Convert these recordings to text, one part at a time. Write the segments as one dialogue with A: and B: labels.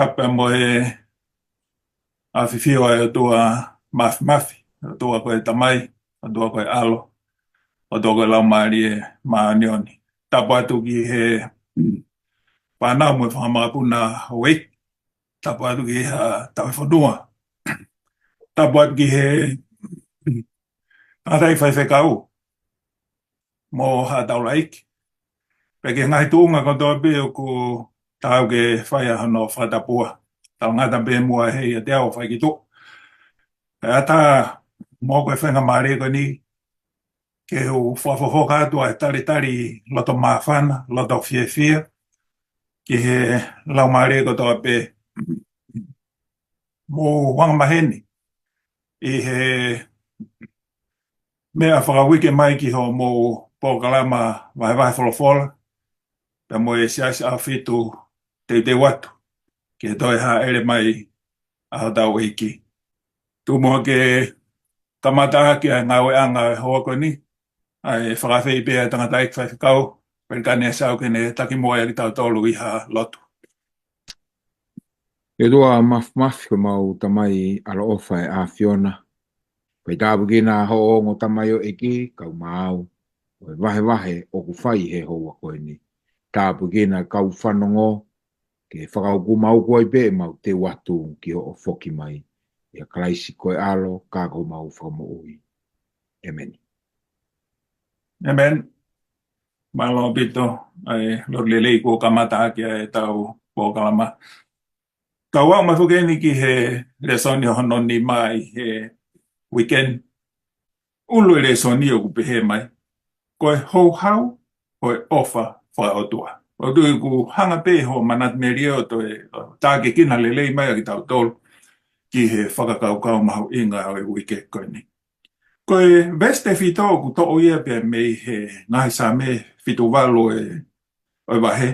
A: tape mo a fifio e tua mafi o tua koe tamai o tua koe alo o tua koe lau maari e maanioni tapo atu ki he whanau mo whakamapuna wei tapo atu ki ha tawe whanua tapo atu ki he atai whaiwhekau mo ha taulaiki peke ngai tuunga ko toa peo ko tau ke whaia hano whatapua tau ngata pe mua hei a te au whaikitu ata mo koe whenga maari ko ni ke o whafohoka atua e tari tari loto mawhana, loto fie fie ki he lau maari ko toa pe mo wanga maheni i he mea whakawike mai ki ho mo pōkalama vai vai wholofola pe mo e siasi a fitu te watu ki he toi ha ere mai a tau iki tu mo ke kamata ki a ngawe anga hoa ko ni ai whakawhi pe a tangata ik whaiwhikau perkane sau ke ne taki moa ki tau tolu i ha lotu.
B: E roa maf ko mau tamai ala ofa e a Fiona. Pai tāpu kina ho o ngō tamai o eki kau mau. O e wahe wahe o ku whai he hoa koe ni. Tāpu kina kau whanongo ke whakau ku mau koe pe mau te watu ki ho o whoki mai. Ia kalaisi koe alo kako mau whamo ui. Amen.
A: Amen. Malo pito ai lorlelei ko kamata ki e tau pōkalama. Ka wau mawhukeni ki he resoni hono ni mai he weekend. Ulu e resoni o kupehe mai. Koe hou hau, koe ofa whai otua. O tui ku hanga pe ho manat meri o to e tāke kina lelei mai a ki tau tolu ki he whakakaukau mahu inga o e weekend koe ni. Koe veste fito ku to o ia pe mei he ngahi sa me fitu walo e oi wahe.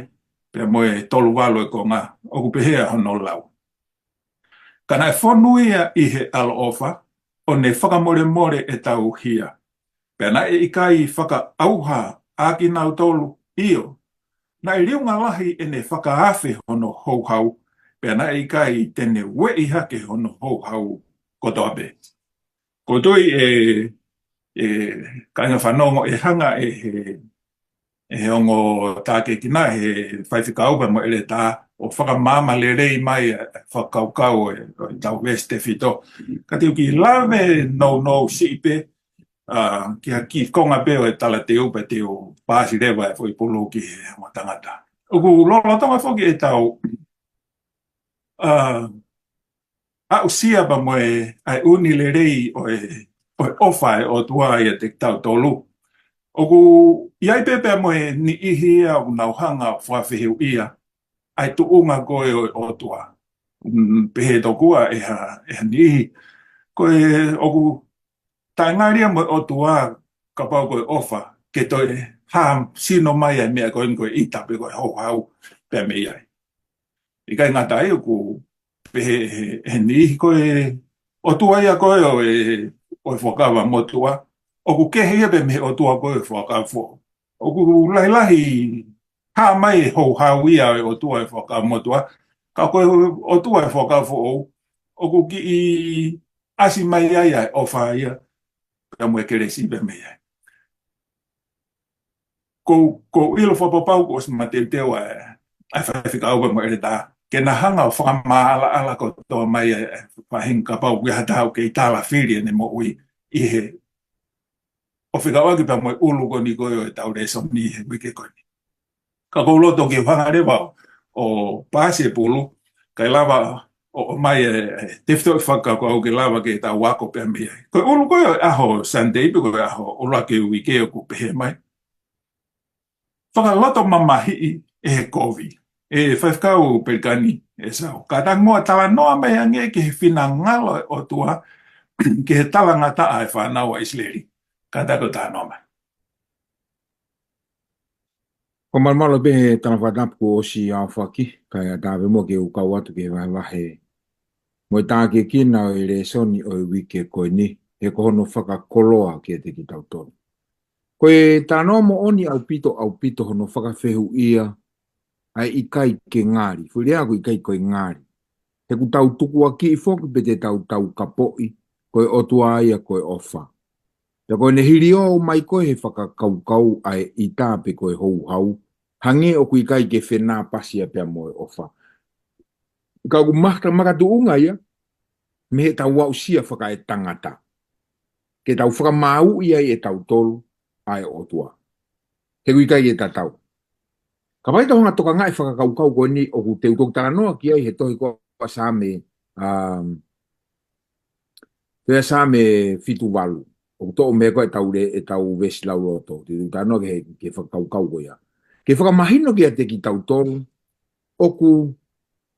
A: Pe mo e tolu walo e ko ngā o kupehe a hono lau. Kana e whonuia i he alo ofa, o ne whakamore more e tau hia. Pena e ikai whaka auha a ki nau tolu io. Na i riunga lahi e ne whakaafe hono hou hau, pena e ikai tene wei hake hono hou hau kotoa pe. Kotoi kainga whanongo e hanga e ongo tāke kina he whaiwhikaupa mo ele tā o whakamama le rei mai whakaukau e tau veste fito. Ka tiu ki lawe no sipe ki ha ki konga peo e tala te upa te o pāsi rewa e fwoi pulu ki mo tangata. Uku lolo tonga whoki e tau a usia pa mo e ai uni le rei o e ofa e o tua i a te tau tolu. Oku iai pepe mo e ni ihi ia o nauhanga o whawhihiu ia ai tu unga koe o tua. Pehe tokua e ha ni ihi. Koe oku taingaria mo o tua ka pau koe ofa ke toi ham sino mai ai mea koe itape koe hou hau pe me iai. I kai ngata ai oku pehe ni ihi koe o tua ia koe o e whakawa mo tua. Oku kehe ia pe me o tua koe whakawho. Oku lahi ha mai hou hau ia o tua e whakawa mo tua. Ka koe o tua e whakawho o. Oku ki i asi mai ai ai ofa ia. Ka mue keresi pe me ai. Ko ilo whapapau ko si mateu teo ai whaiwhika au mo ere tā. Ke na hanga o whakama ala ko toa mai whahinga pau ki hatau ke i tāla whiri ne mo ui i he. O whikawaki pa mo ulu ko ni koe o e tau reso ni he wike koe ni. Ka kouloto ki whangarewa o pāsi e pulu, kai lava o mai tefto i whaka ko au ke lava ke tau wako pe mi ai. Koe ulu koe o aho Sunday, pe koe aho ula ke wike o ku pehe mai. Whakaloto mamahi e he kovi. E whaifkau perkani e sao. Ka tang mua tala noa mai ange ke he whina ngalo o tua ke he tala ngata ai whanau a Isleri. Ka tako tā noa mai.
B: Ko malmalo be tana whanapu o si au whaki, kai a tāwe mo ke ukau atu ke wahe. Mo tā ke kina o e re soni o e wike koe ni, e kohono whakakoloa ke te ki tau tonu. Koe tā noa mo oni au pito hono whakawhehu ia, ai ikai ke ngāri, whiri ako ikai koe ngāri. He ku tau tuku a ki i foki pe te tau kapoi, koe otua ia koe ofa. Te koe ne hiri o mai koe he whakakaukau ai i tāpe koe hou hau, hange o kui kai ke whenā pasia pia moe ofa. Ka ku makatu unga ia, me he tau wau sia whaka e tangata. Ke tau whakamau ia e tau tolu ai otua. He kui kai e tatau. Ka pai tau hanga toka ngai whakakaukau koe ni o ku te utok tala noa ki ai he tohi koa sa me te sa me fitu walu. O to me ko e tau vesi lau roto. Te utok tala noa ke whakakaukau koe ia. Ke whakamahino ki a te ki tau tolu o ku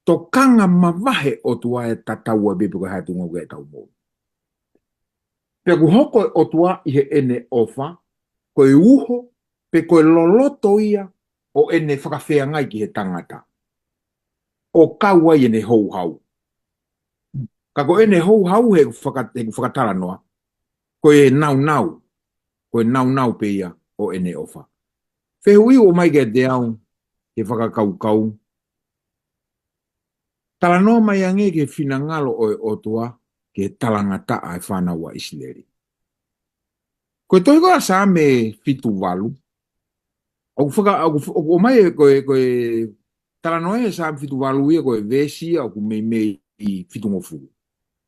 B: tokanga mawahe o tua e tatau a bepe koe hatu ngau e tau mou. Pe ku hoko o tua i he ene ofa, koe uho, pe koe loloto ia o ene whakawhea ngai ki he tangata. O kaua i ene hou hau. Ka ko ene hou hau he whakatara noa. Koe nau nau pe ia o ene ofa. Whehui o mai ke te au he whakakaukau. Tala noa mai ange ke whinangalo o e otua ke talangata ai whanaua Isileri. Koe toi koa sa me fitu walu. O mai e koe tala noa e sa me fitu walu ia koe vesi au ku mei i fitu ngofu.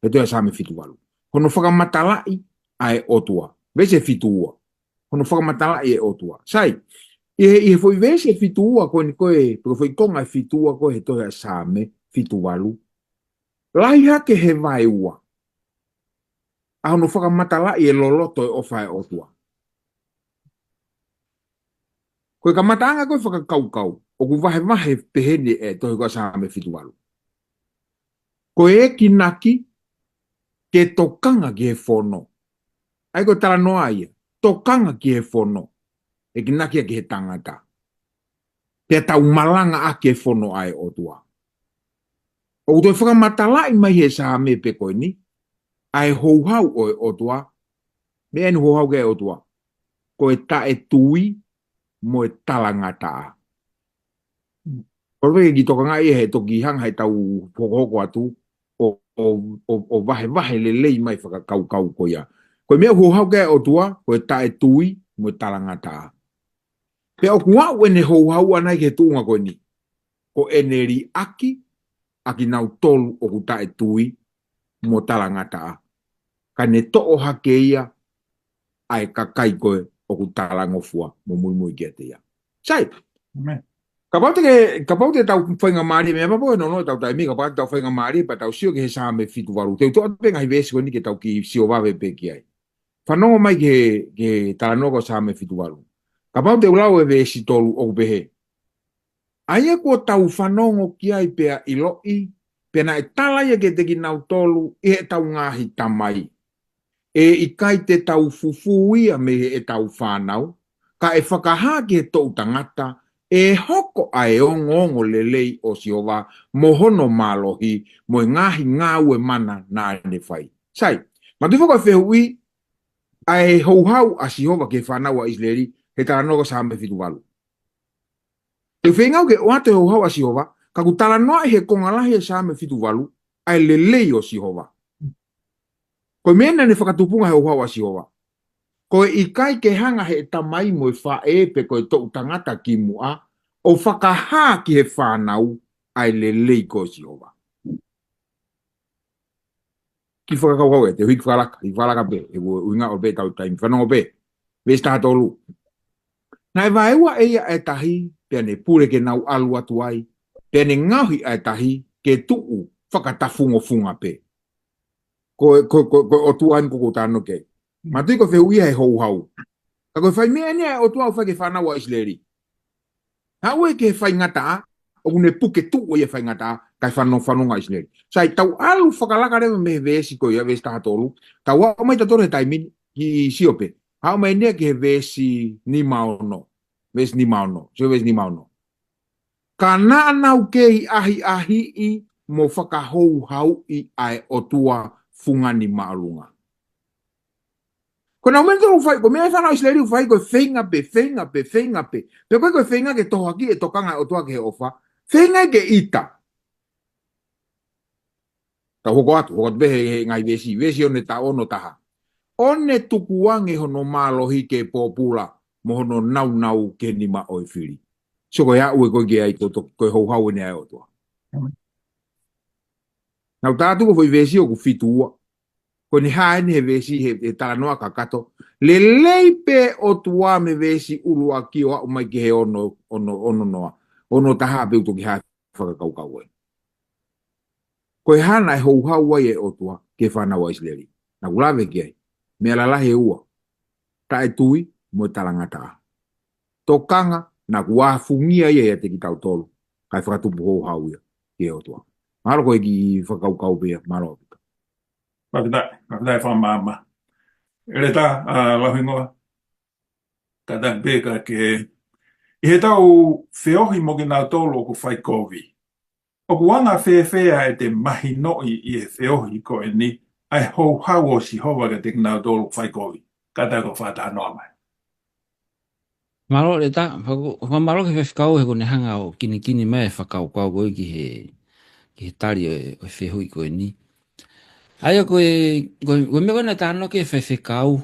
B: E toi sa me fitu walu. Kono whakamatalai ai otua. Vese fitu ua. Kono whakamatalai e otua. Sai, i he foi vese fitu ua koe foi konga fitu ua koe he toi sa me fitu walu. Lai hake he vai ua. A hono whakamatala i e loloto e ofa e otua. Koe ka matanga koe whakakaukau. O ku wahe pehene e tohi koe sa me fitu walu. Koe e kinaki ke tokanga ki he whono. Ai koe tala noa ia. Tokanga ki he whono. E kinaki ki he tangata. Te tau malanga a ke whono ai otua. O ku toi whakamatala i mai he sa me pe koe ni. Ai hou hau o e otua. Me enu hou hau ke e otua. Koe ta e tui mo e talangata. Korwe ki toka ngai he toki hanga he tau hoko atu o vahe le lei mai whakakaukau ko ia. Koe mea hou hau ke e otua, koe ta e tui mo e talangata. Pe o kuau ene hou hau anai ke tuunga koe ni. Ko ene ri aki nau tolu o ku ta e tui mo talangata. Ka ne to'o hake ia ai kakai koe o ku talangofua mo mui kia te ia. Sai, ka pau te tau whainga maari, mea papo e nono tau taimi, ka pau te tau whainga maari, pa tau sio ke he sa me fitu waru. Te utoa te ngai vesi koe ni ke tau ki sio wawe pe ki ai. Whanongo mai ke talanoko sa me fitu waru. Ka pau te ulau e vesi tolu o pehe. Aia ko tau whanongo ki ai pea iloi, pea na e talaya ke te ki nau tolu, i he tau ngahi tamai. E i kai te tau fufuia me e tau whanau, ka e whakaha ki he tau tangata, e hoko ai ongo lelei o siova, mohono malohi, mo e ngahi ngau e mana na ne whai. Sai, ma tu whaka whehui, ai hou hau a siova ke whanau a Isileri, he taranoko sa me fitu walu. Te whengau ke oate hou hau a siova, ka ku talanoa he kongalahi e sa me fitu walu, ai lelei o siova. Koe mena ne whakatupunga he hau a siova. Koe i kai ke hanga he tamai mo e wha e pe koe tau tangata ki mua, o whakaha ki he whanau ai lelei ko siova. Ki whakakau e te hui i whalaka pe, e uinga o pe tau taimi, whanongo pe, vesi taha tolu. Nai waewa eia e tahi, pia ne pure ke nau alu atu ai, pia ne ngauhi e tahi, ke tuu whakatafungo funga pe. Ko o tuan ko tano ke. Matui ko wheuia he hou hau. Ka koe whai mea nea o tua whake whanau a Isileri. Hau e ke whai ngata, o kune puke tuu e whai ngata, kai whanonga Isileri. Sai tau alu whakalaka rewa me vesi ko ia vesi taha tolu, tau au mai tatore taimini ki siope. Hau mai nea ke vesi ni maono. Vesi ni maono. Sio vesi ni maono. Ka nānau ke i ahi i mo whakahou hau i ai o tua fungani maalunga. Ko na umento ufai, ko mea whanau Isileri ufai ko whenga pe. Pe koe ko whenga ke tohaki e tokanga o tua ke he ofa. Whenga ke ita. Ta hoko behe ngai vesi one ta ono taha. One tukuange hono malohi ke popula mo hono nau ke ni ma oi fili. Soko ya ue ko ge ai ko hau ne ai otua. Nau tātu ko foi vesi o ku fitua. Ko ni hae ni he vesi he tānoa kakato. Le leipe o tua me vesi ulu a ki o au mai ki he ono noa. Ono taha pe uto ki hae whakakaukau e. Ko he hana e hou hau ai e o tua ke whanau Israeli. Na ulawe ki ai. Me ala lahe ua. Ta e tui mo talangata. Tokanga na kua fungia ia te ki tau tolu. Kai whakatupu hou hau ia ki o tua. Mahalo ko e ki whakaukau pia. Mahalo.
A: Pakitai whamama. Ele tā, lahingoa, ka tak pēka ke I he tau whiohi mo ki nā tōlo ko whai kōwi. O ku anga whewhea e te mahi noi I e whiohi ko e ni, ai hou hau o si hova ka te nā tōlo whai kōwi. Ka tā ko whātā noa mai.
C: Malo le ta, malo ke whekau he kone hanga o kini mai whakau kau koe ki he tari o whehui koe ni. Aia koe me kone tāno ke whekau,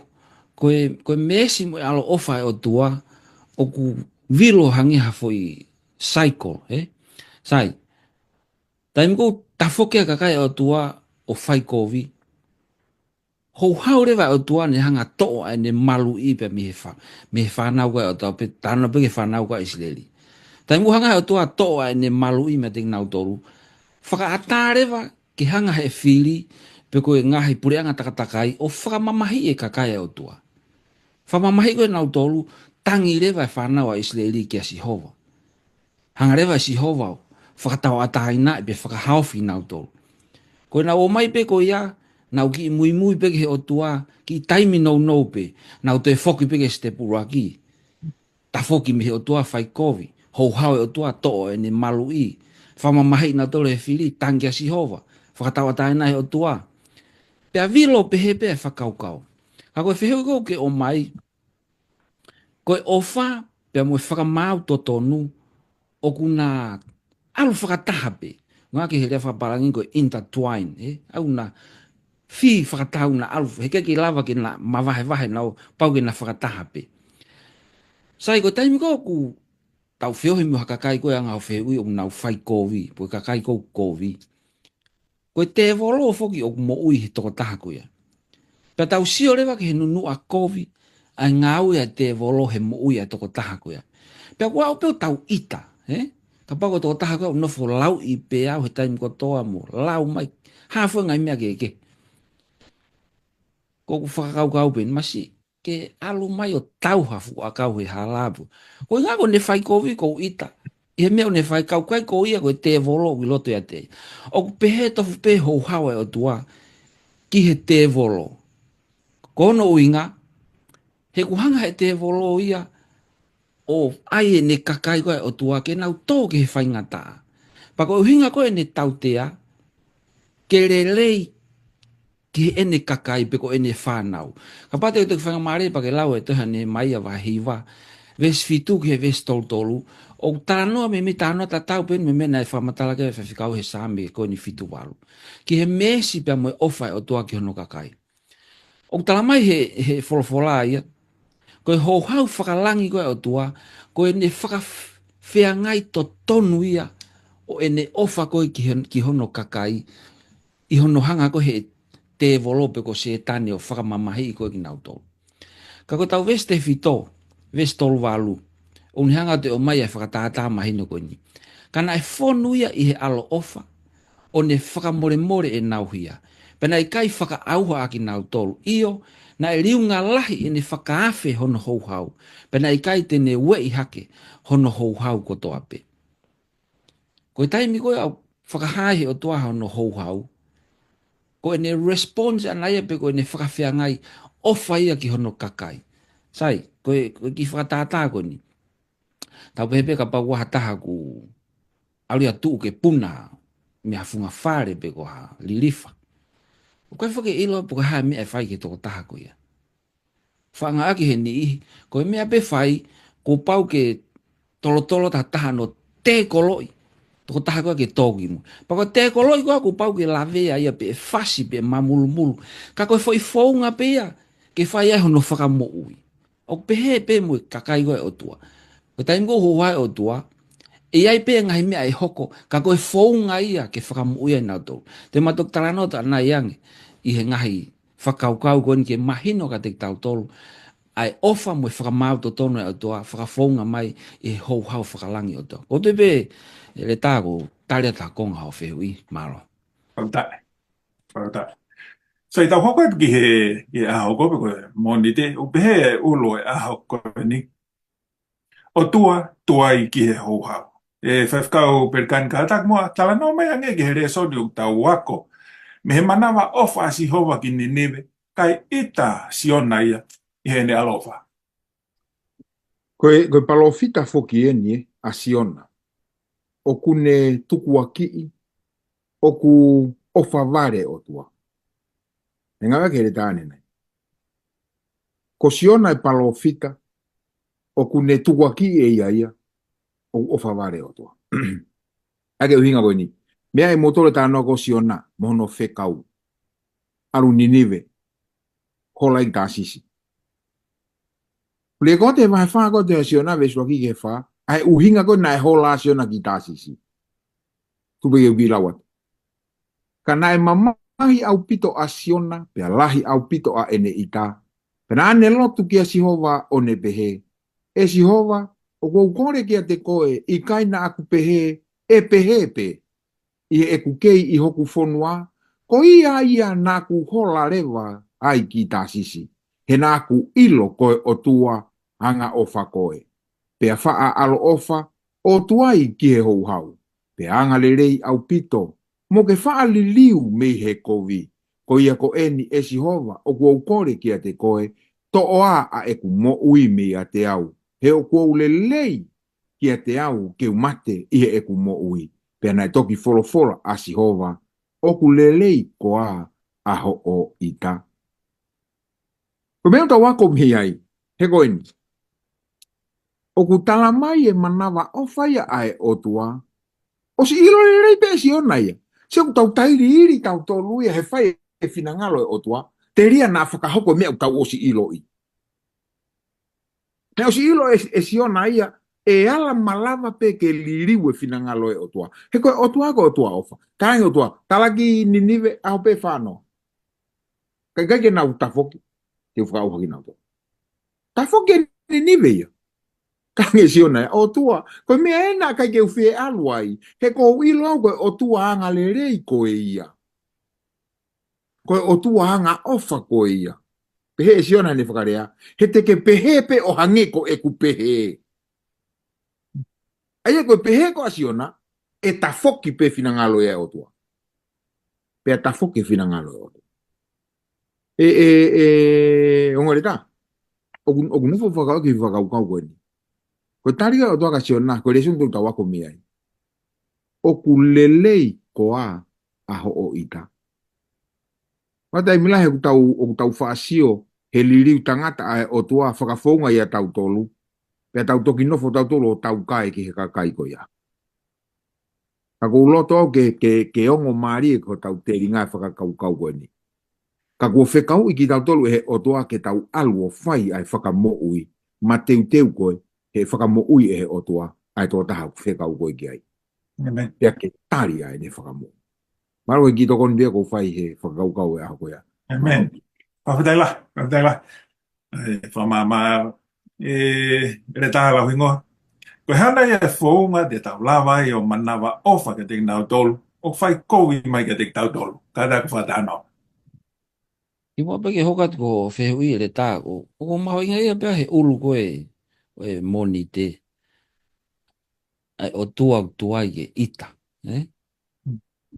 C: koe mesi mo alo ofa o tua, o ku vilo hangi hafo I cycle, Sai, taimi ko tafokea kakai o tua o whai kōwi, hou hau rewa o tua ne hanga to'o ai ne malu I pe me he whanau kai o tua, pe tāna pe ke whanau kai Israeli. Tai mu hanga o tua to'o ai ne malu I me te ngau toru. Whaka atarewa ke hanga he whiri, pe koe ngahi pureanga takatakai, o whakamamahi e kakai o tua. Whamamahi koe ngau toru, tangi rewa e whanau a Israeli ki a Sihova. Hanga rewa e Sihova, whakatau ataina e pe whakahauwhi ngau toru. Koe na o mai pe koe ia, nau ki mui pe ke he o tua, ki taimi nou pe, nau te whoki pe ke stepura ki. Ta whoki me he o tua whai kovi, hou hau e o tua to'o e ne malu I. Whamamahi na tole he whiri, tangi a Sihova, whakatawa taina he o tua. Pea vilo pe he pe e whakaukau. Ka koe wheheu kou ke o mai, koe ofa, pea moe whakamau to tonu, o kuna alu whakataha pe. Ngā ke he rea whaparangin koe intertwine, au na fi whakatahu na alu, heke ki lava ki na mawahe nao, pau ki na whakataha pe. Sai ko taimi ko ku tau whiohi mo hakakai koe anga o whioi o nau whai kōwi, po kakai kou kōwi. Koe te volo o whoki o mo ui he toko taha koe. Pea tau sio rewa ki he nunu a kōwi, ai ngā ui a te volo he mo ui a toko taha koe. Pea kua o peo tau ita, Ka pako toko taha koe o nofo lau I pe au he taimi ko toa mo, lau mai, hawhua ngai mea ke. Ko ku whakakau pe, masi, ke alu mai o tau hafu a kau he halabu. Ko ngā ko ne whai kōwi ko ita. I he mea o ne whai kau kai ko ia ko te volo ki loto ia te. O ku pehe tofu pe hou hawa o tua ki he te volo. Kono uinga, he kuhanga he te volo ia o ai ne kakai koe o tua ke nau tō ke he whaingata. Pako uhinga koe ne tau tea, ke relei ki ene kakai pe ko ene whanau. Ka pate o te whangamare pa ke lau e tuha ne mai a wahiwa. Ves fitu ki he ves tolu. O tānoa me tānoa ta tau pen me mena e whamatala ke whawhikau he sāme ko ni fitu waru. Ki he mesi pe moe ofai o tua ki hono kakai. O talamai he wholofola ia. Ko e hou hau whakalangi koe o tua. Ko ene whakawheangai to tonu ia. O ene ofa koe ki hono kakai. I hono hanga koe he te volope ko se tane o whakamamahi koe ki nau tolu. Ka ko tau veste fito, veste tolu walu, o ni hanga te o mai e whakatātā mahino koe ni. Kana e whonuia I he alo ofa, o ne whakamore e nau hia. Pena I kai whakaauha aki nau tolu. Io, na e riunga lahi I ne whakaafe hono hou hau. Pena I kai te ne wei hake hono hou hau ko toa pe. Koe taimi koe au whakahahe o toa hono hou hau. Ko ene response anai pe ko ene whakawhia ngai ofa ia ki hono kakai. Sai, ko ki whakatātā ko ni. Tau pepe ka pa waha taha ku auria tuu ke puna me hafunga whare pe ko ha lilifa. O kai whake ilo po ka hae mea whai ke toko taha ko ia. Whanga aki he ni ihi, ko mea pe whai ko pau ke tolo ta taha no te koloi. toko taha koe ke togi mo. Pako te koloi koe aku pau ke lawe ia pe fasi pe mamulu mulu. Ka koe foi founga pe ia, ke whai ai hono whakamo ui. O pehe pe mo kakai koe o tua. Ko taim ko huai o tua, e ai pe ngai mea e hoko, ka koe founga ia ke whakamo ui ai nau tolu. Te matok taranota na iange, i he ngahi whakaukau koe ni ke mahino ka te tau tolu. Ai ofa mo whakamau to tono e o toa, whakafonga mai e hou hau whakalangi o toa. O te pe, le tāko, taria tā konga hao whehui, maro.
A: Whakatai, whakatai. So i tau hoko ki he aho kope koe moni te, o pehe e ulo e aho koe ni. O tua i ki he hou hau. E whawhkau perkan ka hatak mua, tala no mai ange ki he re sodi o tau wako. Me he manawa ofa si hova ki ni nive, kai ita siona ia i he ne alofa.
B: Koe palofita foki eni a siona. O kune tuku aki, o ku ofa vare o tua. E ngā ke re tāne nei. Ko siona e palofita, o kune tuku aki e ia, o ofa vare o tua. Ake uhinga koe ni. Mea e motore tāno ko siona, mono whekau. Aru ninive, hola i tāsisi. Le ko te vai fa ko te siona ve so ki ke fa, ai uhinga ko na e hola siona ki tāsisi. Tu be ugi lawat. Kana e mamahi au pito a siona, pe lahi au pito a ene ita. Pena ane lotu ki a sihova o ne pehe. E sihova, o kou kore ki a te koe, i kaina aku pehe, e pehe pe. I e kukei i hoku fonua, ko ia na ku hola rewa ai ki tāsisi. He nā ku ilo koe o tua hanga ofa koe. Pea faa alo ofa, o tuai ki he hou hau. Pea anga le rei au pito, mo ke faa li liu mei he kovi. Ko ia ko eni e sihova, o kua ukore ki a te koe, to oa a e ku mo ui mei a te au. He o kua ule lei ki a te au ke umate i he e ku mo ui. Pea nai toki folo a sihova, o ku lelei ko a ho o ita. Ko mea ta wako mhi ai, he ko eni. O ku tala mai e manawa o whaia ai o tua. O si ilo le rei pe si ona ia. Se ku tau tairi iri tau tolu ia he whai e finangalo e o tua. Te ria na whakahoko mea tau o si ilo i. Ne o si ilo e si ona ia, e ala malava pe ke liriu e finangalo e o tua. He koe o tua ko o tua ofa. Kāngi o tua, talaki ninive aho pe whāno. Kai ke nau tafoki, te whakauhaki nau tua. Tafoki e ninive ia. Kange siona o tua, ko mea ena kai ke uwhi e aluai, he ko ilo au koe o tua anga le rei koe ia. Koe o tua anga ofa koe ia. Pehe e siona ne whakarea, he te ke pehe pe o hange ko e ku pehe. Aia koe pehe ko a siona, e tafoki pe finangalo e o tua. Pea tafoki finangalo e o tua. Ongore ta, o kunufo whakau ki whakau kau koe ni. Ko tarika o tua ka siona, ko resun tu tawako miai. O ku lelei ko a ho o ita. Matai mila he tau whaasio, he liriu tangata ai o tua whakafonga ia tau tolu. Pea tau toki nofo tau tolu o tau kai ki he kakai ko ia. Ka kou loto au ke ongo maari e ko tau teri ngai whakakau kau koe ni. Ka kou whekau i ki tau tolu he o tua ke tau alu o whai ai whakamo ui. Ma teu koe he whakamo ui e he o tua ai tō taha whekau koe ki ai.
A: Amen.
B: Pea ke tari ai ne whakamo. Maro e ki tokon bia ko whai he whakakau kau e aho koe ia.
A: Amen. Whawhataila, whawhataila. Whamama, re tāla wingoa. Ko hana ia whounga te tau lawa i o manawa ofa ka te nau tolu, o whai kowi mai ka te tau tolu. Kada ka whatano.
C: I mua peke hokat ko whehui e le tā, ko maho inga ia pia he ulu koe, koe moni te, ai o tua i ke ita.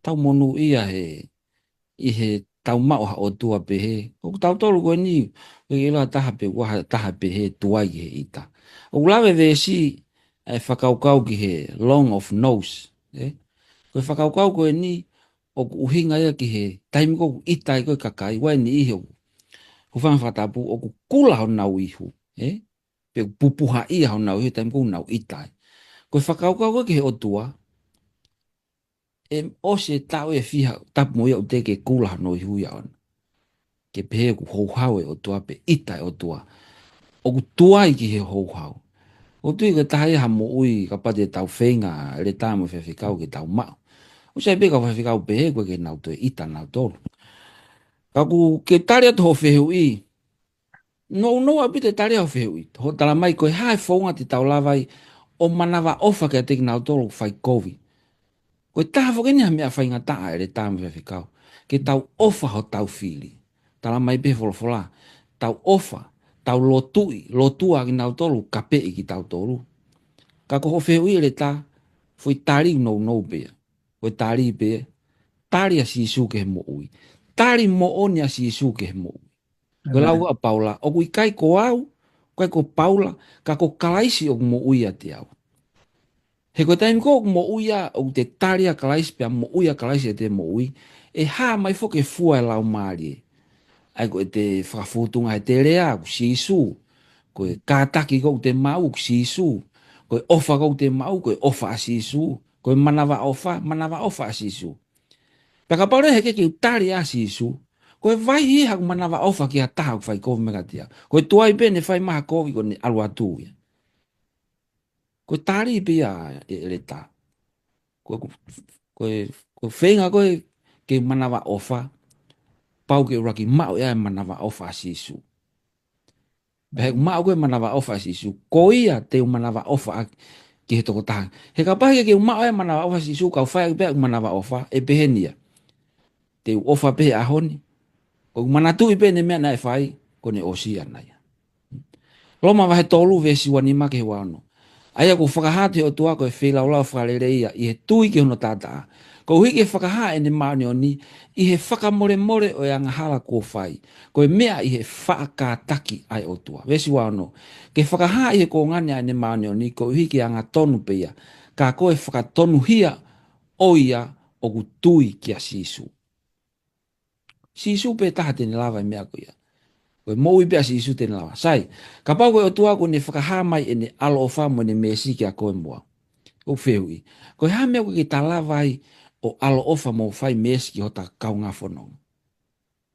C: Tau monu ia he, i he tau mao ha o tua pehe. O tau tolu koe ni, koe ila taha pe waha taha pehe tua i he ita. O lawe ve si, ai whakaukau ki he long of nose. Koe whakaukau koe ni, o uhinga ia ki he taimi ko ita i koe kakai, wai ni iho. Ko whangwhatapu, o ku kula ho nau ihu. Pe pupuha ia ho nau ihu, taimi ko nau ita. Koe whakaukau koe ki he o tua, o se tau e fiha tap mo o te ke kula no i hui ana. Ke pehe ku hou hau e o tua pe ita e o tua. O ku tua i ki he hou hau. O tui ka tahi ha mo ui ka pate tau whenga le tāmu whiwhikau ke tau mao. O sei pe ka whiwhikau pehe koe ke nau tue ita nau tolu. Ka ku ke tari atu ho whehu i. No no a pite tari ho whehu i. Ho tala mai koe hae whaunga te tau lavai o manawa ofa ke a teki nau tolu whai kovi. Koe taha whakeni ha mea whainga taa e le tāmu whiwhikau. Ke tau ofa ho tau whili. Tala mai pe wholofola. Tau ofa. Tau lotua ki nau tolu kape i ki tau tolu. Ka ko ho whehu i le tā. Foi tari no bea. Koe tari bea. Tari a sisu ke he mo ui. Tari mo oni a sisu ke he mo ui. Koe lau a paula. O kui kai ko au. Koe ko paula. Ka ko kalaisi o mo ui a te au. He koe taimi ko mo ui a o te tari a kalaisi pia mo ui a kalaisi a te mo ui. E ha mai fo ke fua e lau maari e. Ai koe te whakafutunga he te rea ku sisu. Koe kātaki ko te mau ku sisu. Koe ofa ko te mau koe ofa a sisu. Koe manawa ofa a sisu. Paka paure heke ki utari a sisu. Koe vai hi haku manawa ofa ki a taha ku whai kovi mega tia. Koe tuai pene whai maha kovi ko ne alu atu ia. Koe tari pia e le ta. Koe whenga koe ke manawa ofa. Pau ke uraki mao ea manawa ofa a sisu. Pehe mao koe manawa ofa a sisu. Ko ia te manawa ofa a ki he toko taha. He ka pahi ke mao ea manawa ofa a sisu kau whai pia manawa ofa e pehe nia. Te ofa pehe ahoni. Ko manatu i pene mea nai whai, ko ne osia nai. Loma wahe tolu vesi wani make he wano. Aia ko whakahate o tua ko e whilau lau whakarere ia, i he tui ki hono tātaa. Ko hui ke whakaha e ne maani o ni, i he whakamore more o e angahala ko whai. Ko e mea i he whakataki ai o tua. Vesi wano, ke whakaha i he ko ngani ai ne maani o ni, ko hui ke anga tonu pe ia. Ka ko e whakatonu hia o ia o ku tui ki a sisu. Sisu pe taha tene lava i mea ko ia. Koe mou i pia sisu tene lava. Sai, ka pau koe o tua ko ne whakahamai e ne alo o wha mo ne mesi ki a koe mua. Ko whehu i. Koe ha mea koe ki ta lavai o alo o wha mo whai mesi ki hota kau ngā whanong.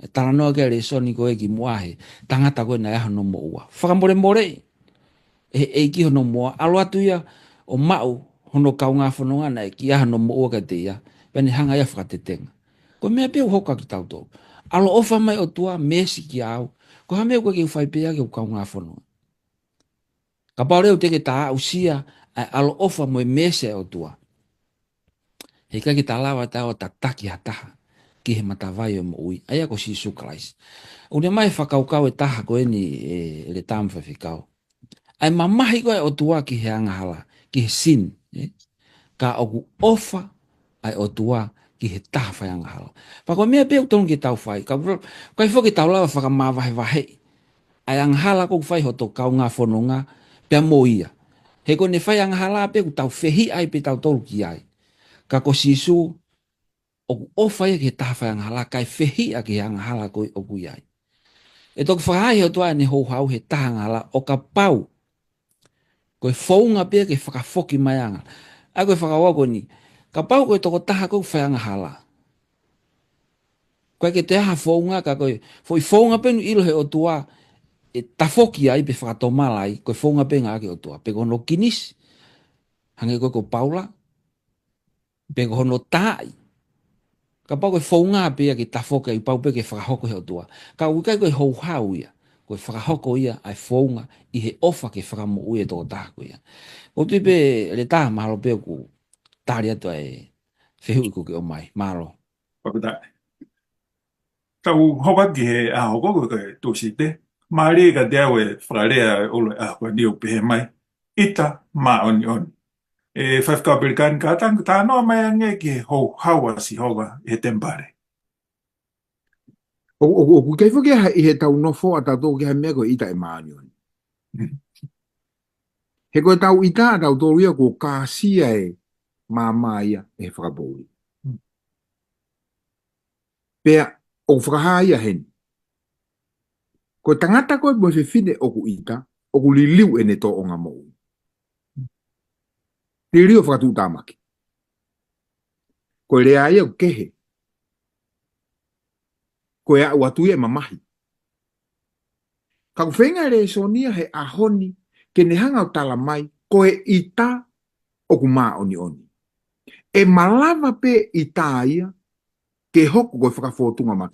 C: E tala noa kia le soni koe ki muahe, tangata koe na eha no mo ua. Whakamore more, e ki hono mua, alo atu ia o mau hono kau ngā whanonga na e ki eha no mo ua ka te ia, pene hanga ia whakatetenga. Koe mea pia hoka ki tau tō. Alo o wha mai o tua mesi ki au, ko ha mea koe ki whai pia ki o kau ngā whanonga. Ka pao reo teke tā usia, ai alo ofa mo e mese o tua. He kai ki tā lawa tā o tā taki ha taha, ki he matawai o mo ui, aia ko si sukalais. Une mai whakaukau e taha ko eni e le tāmu whawhikau. Ai mamahi koe o tua ki he angahala, ki he sin, ka oku ofa ai o tua ki he taha whai angahala. Pako mea pia utonu ki tau whai, kai whoki tau lawa whakamawahe wahe, ai angahala ko whai hoto kau ngā whanonga, pia mo ia. He ko ne whai angahala pe ku tau whehi ai pe tau tolu ki ai. Ka ko sisu o ku ofa ia ki he taha whai angahala, kai whehi a ki he angahala ko o ku iai. E toku whahai o tua ne hou hau he taha angahala o ka pau. Ko e whaunga pe ke whakafoki mai anga. Ai koe whakawako ni, ka pau koe toko taha ko whai angahala. Koe ke te aha whaunga ka koe, foi whaunga penu ilo he o tua, e tafoki ai pe whakatomala ai, koe whaunga pe ngā ke o tua. Pe kono kinis, hange koe ko paula, pe kono tai. Ka pau koe whaunga pe ki tafoki ai, pau pe ke whakahoko he o tua. Ka ukai koe hou hau ia, koe whakahoko ia ai whaunga, i he ofa ke whakamo ui e toko taha koe ia. O tui pe le taha mahalo pe ku tāri atu ai whehu iku ke o mai, mahalo.
A: Pakutai. Tau hopa ki he a hoko koe tūsi te. Maari ka te au e whakarea olo a koe ni upe he mai. Ita ma oni oni. E whawhikau perikani ka tangu tā noa mai ange ki he hou hawa si hoa e tempare.
B: O kai whake i he tau nofo a tātou ki he mea koe ita e maani oni. He koe tau ita a tau tōru ia ko kāsia e māmaia e whakapouri. Pea o whakahaia hen. Ko tangata koe mo se fine o ku ita, o ku liliu e ne tō o ngā mou. Liliu whakatū tāmaki. Ko Koe rea ia o kehe. Koe a uatu ia mamahi. Ka whenga re sonia he ahoni ke ne hanga o tala mai koe ita o ku maa oni oni. E malava pe ita ia ke hoku koe whakafotunga ma.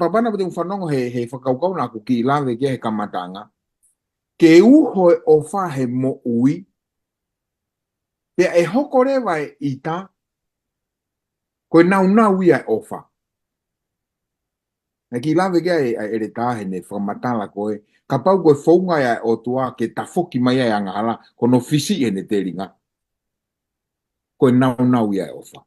B: Papana pate whanongo he whakaukau na ku ki lawe kia he kamatanga. Ke uho e ofa he mo ui. Pea e hoko rewa e ita koe nau ia e ofa. Na ki lawe kia e re tahe ne whamatala koe. Ka pau koe whaunga ia o tua ke tafoki mai ia ngala kono fisi e ne te ringa. Koe nau ia e ofa.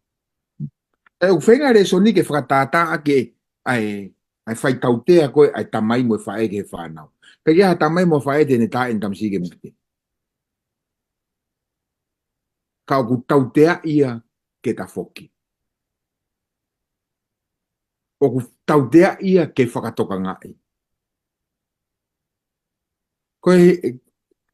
B: E u whenga re so ni ke whakatata ake ai whaitautea koe ai tamai mo whae ke whanau. Ka ia tamai mo whae te ne tae tamsi ke mute. Ka o ku tautea ia ke tafoki. O ku tautea ia ke whakatoka ngai. Koe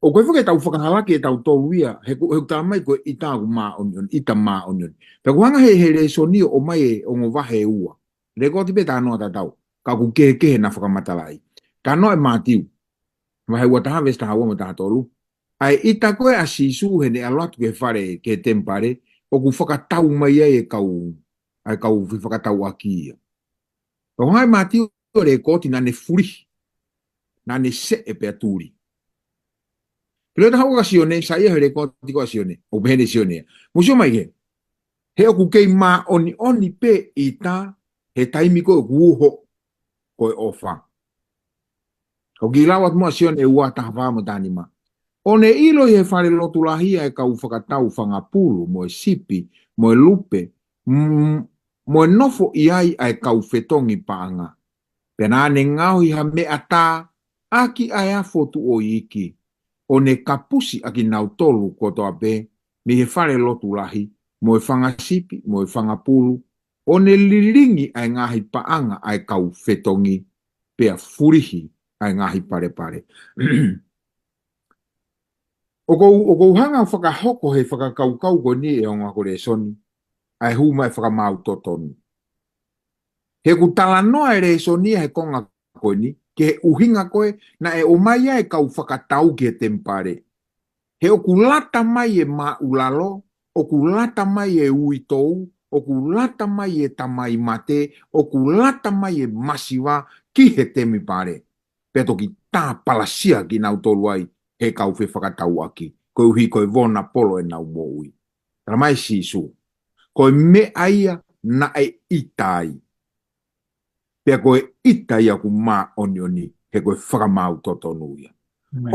B: o koe whake tau whakahalaki e tau tolu ia, he tamai koe i tāku mā onion, i tā mā onion. Pea kuhanga he reso ni o mai e o ngowahe e ua. Reko tipe tā noa tā tau, ka ku kehe na whakamatalai. Tā noa e mātiu, wahe ua taha vesta hawa ma taha tolu. Ai i tā koe a sisu he ne aloatu ke whare ke tempare, o ku whakatau mai e kau whakatau aki ia. Ka kuhanga e mātiu re koti na ne furi, na ne se e pea tūri. Pero ta hawa sione sa ia hele ko tiko sione o bene sione musio mai ge he o ku kei ma oni pe ita he taimi ko guho ko ofa o gilawat mo sione ua ta va mo tanima one ilo he fare lotu lahia e ka u whakatau whangapulu mo e sipi mo e lupe mo e nofo iai ai ka u fetongi paanga pena ne ngau i ha me ata aki ai a fotu o iki o ne kapusi aki nau tolu ko toa pe, mi he whare lotu lahi, mo e whanga sipi, mo e whanga pulu, o ne lilingi ai ngahi paanga ai kau fetongi, pea furihi ai ngahi pare pare. O kou hanga whakahoko he whakakaukau ko ni e onga kore soni, ai huma e whakamau totonu. He ku tala noa e re soni he konga ko ni, ke uhinga koe na e o mai e kau whakatau ki e tempare. He o kulata mai e ma ulalo, o kulata mai e uitou, o kulata mai e tamai mate, o kulata mai e masiwa ki he temi pare. Peto ki tā palasia ki nau tolu ai he kau whi whakatau aki. Koe uhi koe vona polo e nau mo ui. Tara mai sisu. Koe me aia na e itai. Pea koe ita ia ku mā onioni, he koe whakamau totonu ia.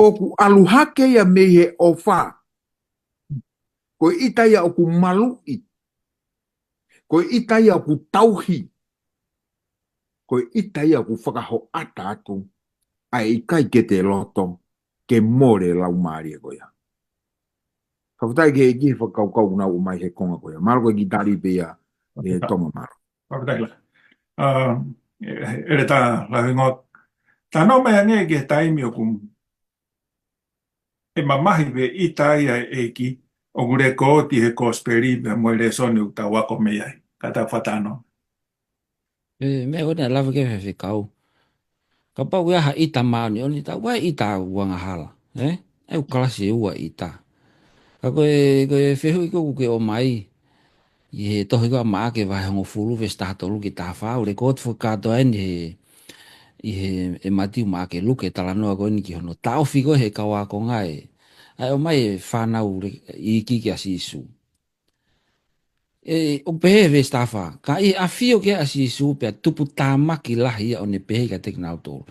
B: O ku aluhake ia me he ofa. Koe ita ia o ku malui. Koe ita ia o ku tauhi. Koe ita ia o ku whakaho ata atu. Ai ikai ke te loto, ke more lau maari e koea. Kawhatai ke eki whakaukau nau o mai he konga koea. Maro koe ki tari pe ia, e tonga maro.
A: Kawhatai la. Ere tā lahingot. Tā no mea nge ke taimi o kum e mamahi ve i taia e ki o gure kōti he kōsperi me mo re soni u tā wako me ai. Kata whatano.
C: Me o ne lava ke whewhi kau. Ka pau ia ha ita maoni, oni ta wai ita uanga hala. E u kalasi e ua ita. Ka koe whehui ko ke o mai. I he tohi koa maa ke wahe hongo fulu vesta hatolu ki tā whau. Le kōt whakato eni he matiu maa ke luke talanoa koe ni ki hono. Tā ofi koe he kawa ko ngai. Ai o mai e whanau i ki ki asisu. O pehe vesta wha. Ka i a fio ke asisu pia tupu tā maki lahi o ne pehe ka tek nau tolu.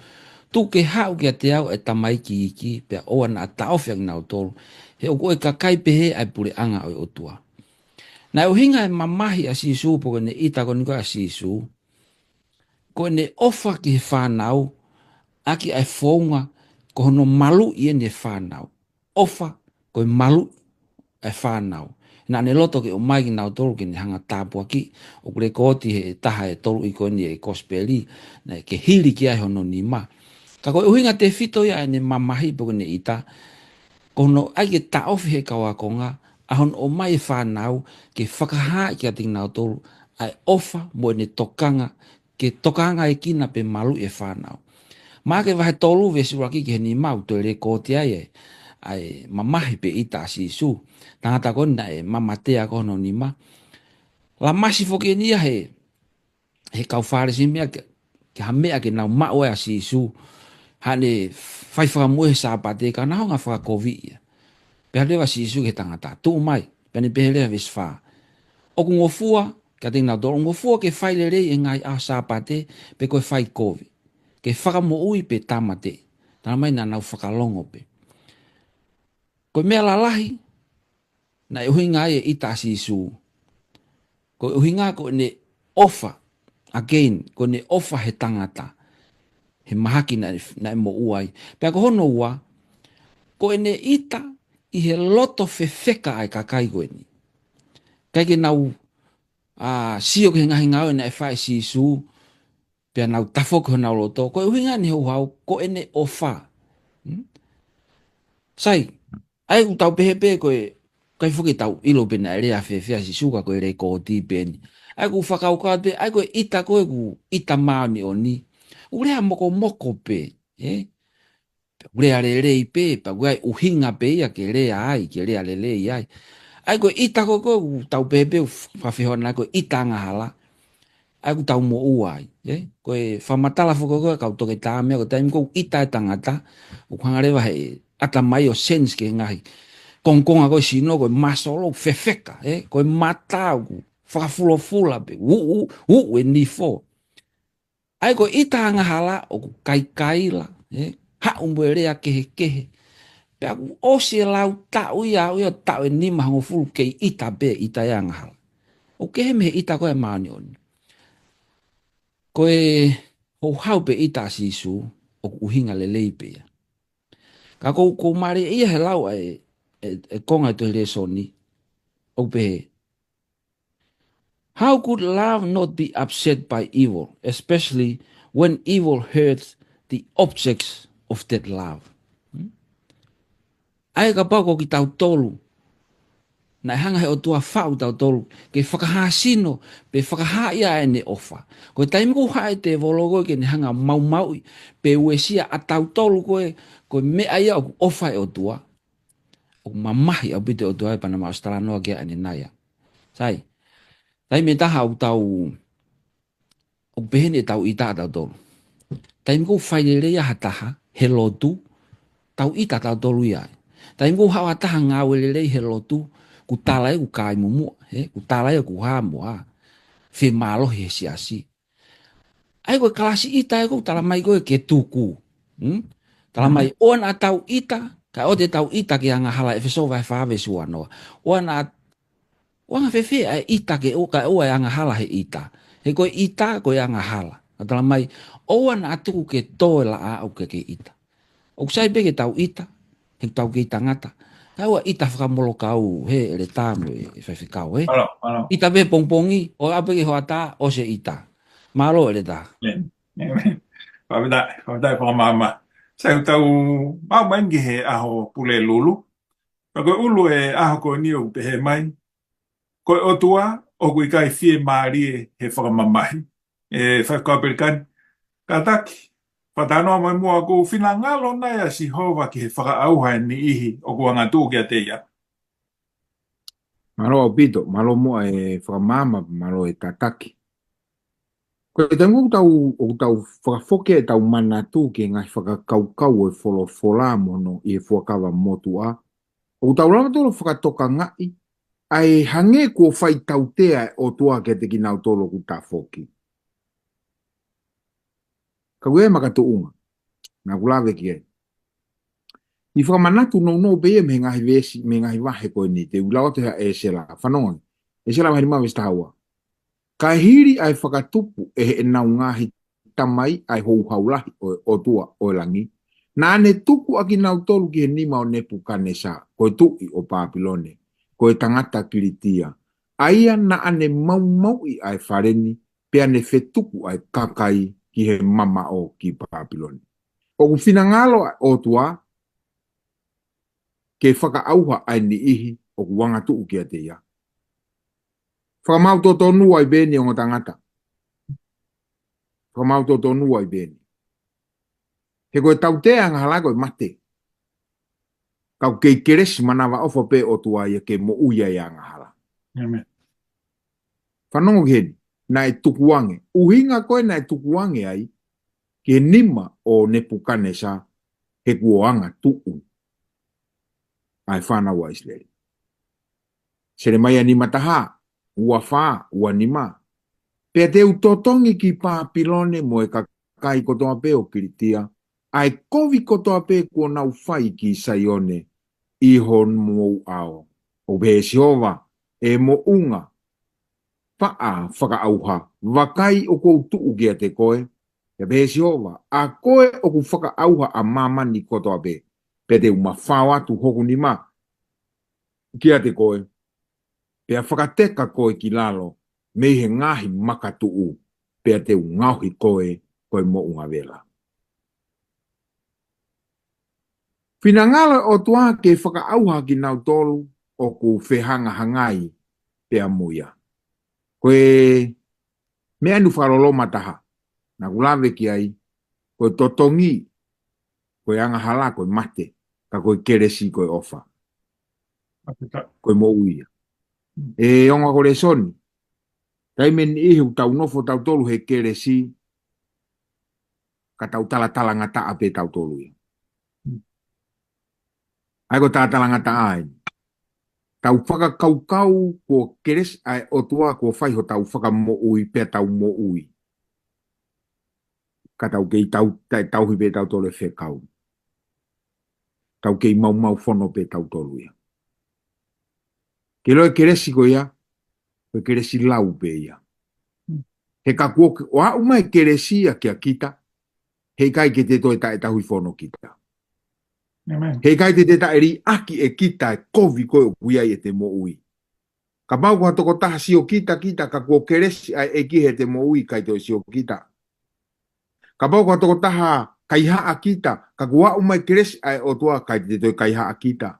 C: Tu ke hau ke te au e tamai ki iki pia oa na tā ofi ak nau tolu. He o koe ka kai pehe ai pure anga o otua. Na o hinga e mamahi a sisu po ne ita ko niko a sisu. Ko ne ofa ki he whanau, aki ai whaunga, ko hono malu i ene whanau. Ofa, ko malu ai whanau. Na ne loto ki o mai ki nau tolu ki ne hanga tāpua ki, o kure kōti he taha e tolu i ko ni e kospeli, na ke hili ki ai hono ni ma. Ka ko o hinga te fito ia e ne mamahi po ne ita, ko hono ai ke ta ofi he kawakonga, ahon o mai whanau ke whakaha ki a ting nau tolu ai ofa mo ne tokanga ke tokanga e kina pe malu e whanau. Mā ke wahe tolu ve suraki ke ni mau to le kōti ai mamahi pe ita si su. Tangata kona e mamatea kono ni ma. La masi foke ni he kau whare si mea ke ha mea ke nau mao e a si su. Hane whai whakamue sa pate ka naho ngā whakakovi ia. Pe halewa si su ke tangata. Tu mai. Pene pe helea vis wha. Oku ngofua, ka tingna doro, ngofua ke whai le rei e ngai a sa pate pe koe whai kovi. Ke whakamo ui pe tamate. Tana mai na nau whakalongo pe. Koe mea lalahi, na e uhinga e ita si su. Koe uhinga ko ne ofa, again, ko ne ofa he tangata. He mahaki na e mo uai. Pea ko hono ua, ko ne ita i he loto fefeka ai kakai koe ni. Kai ke nau sio ke ngahi ngau na e whae si su, pea nau tafoko nau loto. Koe uhinga ni hau hau, ko ne ofa. Sai, ai ku tau pehepe koe, kai fuki tau ilo pena ere a fefea si suka koe rei kōti peni. Ai ku whakauka pe, ai koe ita ku ita maani o ni. Urea moko pe, urea le rei pe, pa kuai uhinga pe ia ke rea ai, ke rea le lei ai. Ai koe ita koe ku tau pehepe whawhihona koe ita ngahala. Ai ku tau mo uai, koe whamatala fuko koe kau toke tāmea, koe taimi kou ita e tangata, ukhangarewa he ata mai o sense ke ngahi. Kongkonga koe sino, koe masolo, fefeka, koe matau, whakafulofula pe, e ni fo. Ai koe ita ngahala, o ku kaikaila, ha umwe rea kehe. Pea ku osi e lau tau ia, tau e nima hango fulu kei ita pe, ita ia ngahala. O kehe mehe ita koe maani oni. Koe hau pe ita sisu, o ku uhinga le leipea. Ka kou mare ia he lau e konga to le soni. O pe. How could love not be upset by evil, especially when evil hurts the objects of that love? Ai ka pau ko ki tau tolu. Na hanga he o tua whau tau tolu. Ke whakahasino, pe whakahaia e ne ofa. Koe taimi ko hae te vologo ke ne hanga mau, pe uesia a tau tolu koe mea ia o ofa e o tua. O mamahi au pite o tua e Panama Australia noa kia ane naya. Sai, taimi taha au tau, o pehene tau ita tau tolu. Taimi ko whaile ia hataha, he lotu, tau ita tau tolu ia. Taimi ko hawa taha ngāwele rei he lotu, ku talai ku kai mumu, ku talai ku hamu, whi malohi he siasi. Ai koe kalasi ita e kou tala mai koe ke tuku. Tala mai oan a tau ita, ka o te tau ita ki anga hala e wheso vai whawe sua noa. Oan a whewhe e ita ke o ka oa e anga hala he ita. He koe ita koe anga hala. Tala mai oan a tuku ke toela a au ke ita. O kusai pe ke tau ita, he tau ke ita ngata. Kaua ita whakamolo kau he ele tāmu e whaiwhikau,
A: Alo.
C: Ita pe pongpongi, o ape ke hoa tā, o se ita. Malo ele tā.
A: Whawidai whakamama. Sai tau mau maingi he aho pule lulu. Koe ulu e aho koe ni o te he mai. Koe o tua, o koe kai fie maari he whakamamahi. E whaikaperikani. Ka taki. Whatanoa mai mua ko whina ngalo nai a si hova ki he whakaauhai ni ihi o kua ngā tū kia te ia.
B: Malo au pito, malo mua e whakamama, malo e tataki. Koe tangu tau whakafoke e tau mana tū ki ngai whakakaukau e wholofola mono i e whakawa motu a. O tau rama tolo whakatoka ngai, ai hange ko whai tau tea o tua ke te ki nau tolo ku ta whoki. Ka ue makatu unga, na kulawe ki e. I whakamanatu no bea me ngahi vesi, me ngahi wahe koe ni, te ulau te e sela, whanongan, e sela mahiri mawe stahaua. Ka hiri ai whakatupu e nau ngahi tamai ai hou haulahi o tua o langi. Nā ne tuku aki nau tolu ki he nima o nepu kane sa, koe tui o Papilone, koe tangata kiritia. Aia na ane mau i ai whareni, pea ne whetuku ai kakai ki he mama o ki Papilone. O ku whinangalo o tua, ke whakaauha ai ni ihi o ku wanga tuu kia te ia. Whakamau tō tonu ai bēni o ngā tangata. Whakamau tō tonu ai bēni. He koe tau te anga hala koe mate. Kau kei keresi manawa ofa pe o tua ia ke mo uia i anga hala.
A: Amen.
B: Whanongo heni, na e tukuange. Uhinga koe na e tukuange ai, ke nima o nepukane sa he kuoanga tuu. Ai whanau a Israeli. Sere mai anima taha, ua wha, ua nima. Pea te utotongi ki Papilone mo e kakai kotoa pe o Kiritia, ai kovi kotoa pe kua nau whai ki Saione, i hon mou ao. O be Jehova, e mo unga, paa whakaauha, wakai o kou tuu kia te koe, e be Jehova, a koe o ku whakaauha a mamani kotoa pe, pe te umawhau atu hoku ni ma, kia te koe, pea whakateka koe ki lalo, me he ngahi makatuu, pea te ngauhi koe, koe mo unga vela. Finangala o tua ke whakaauha ki nau tolu, o ku whehanga hangai, pea muia. Koe me anu wharolo mataha, na kulawe ki ai, koe totongi, koe anga hala, koe mate, ka koe keresi, koe ofa, koe mo uia. E onga kore soni, taimen ihu tau nofo tau tolu he keresi, ka tau tala ngata ape tau tolu ia. Ai ko tala ngata ai. Tau whaka kau ko keres ai o tua ko whaiho tau whaka mo ui pe tau mo ui. Ka tau kei tau hipe tau tolu e kau. Tau kei mau whono pe tau tolu ia. Ke loe keresi ko ia, ko keresi lau pe ia. He ka kua, o a umai keresi ia kia kita, he kai ke te toi ta e tahui whono kita.
A: Amen.
B: He kai te ta eri aki e kita e kovi koe o kuia i e te mo ui. Ka mau kua toko taha si o kita ka kua keresi ai e ki he te mo ui kai te si o kita. Ka mau kua toko taha kai haa kita, ka kua umai keresi ai o tua kai te toi kai haa kita.